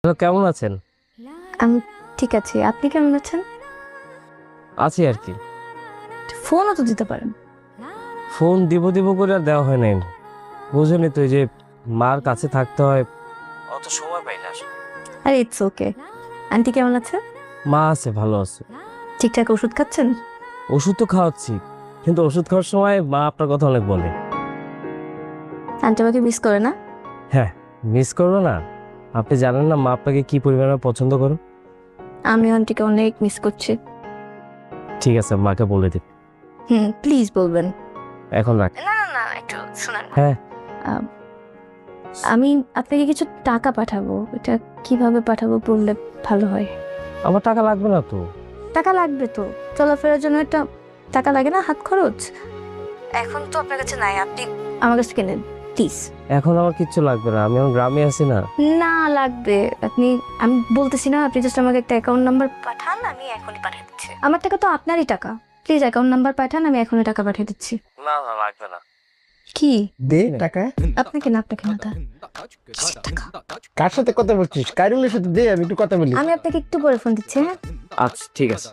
তো কেমন আছেন? আমি ঠিক আছি। আপনি কেমন আছেন? আছি আর কি। ফোনও তো দিতে পারেন। ফোন দিব দিব করে আর দেওয়া হয় নাই। বুঝলি তো, এই যে মার কাছে থাকতে হয়, অত সময় পাই না আসলে। আরে ইটস ওকে। আন্টি কেমন আছে? মা আছে, ভালো আছে। ঠিকঠাক ওষুধ খাচ্ছেন? ওষুধ তো খাওয়াচ্ছি, কিন্তু ওষুধ খাওয়ার সময় মা আপনার কথা অনেক বলে। আন্টি আমাকে মিস করে না? হ্যাঁ, মিস করবো না? আপনি জানেন না মা আপনাকে কি পরিমাণে পছন্দ করে। আমি আন্টিকে অনেক মিস করছি। ঠিক আছে, মাকে বলে দিন। প্লিজ বলবেন। এখন রাখ। না না না, একটু শুনুন। হ্যাঁ, আমি আপনাকে কিছু টাকা পাঠাবো। এটা কিভাবে পাঠাবো বললে ভালো হয়। আমার টাকা লাগবে না তো। টাকা লাগবে তো, চলাফেরার জন্য একটা টাকা লাগে না, হাত খরচ। এখন তো আপনার কাছে নাই, আপনি আমার কাছে কিনেন প্লিজ। এখন আমার কিচ্ছু লাগবে না, আমি আমার গ্রামে আছি না। না লাগবে, আপনি, আমি বলতেছি না, আপনি জাস্ট আমাকে একটা অ্যাকাউন্ট নাম্বার পাঠান, আমি এখনই পাঠিয়ে দিচ্ছি। আমার টাকা তো আপনারই টাকা, প্লিজ অ্যাকাউন্ট নাম্বার পাঠান, আমি এখনই টাকা পাঠিয়ে দিচ্ছি। না না, লাগবে না। কি দে টাকা। আপনাকে না, আপনাকে না, টাকা। কার সাথে কথা বলছিস? কাইরুলের সাথে দে, আমি একটু কথা বলি। আমি আপনাকে একটু পরে ফোন দিচ্ছি, হ্যাঁ? আচ্ছা, ঠিক আছে।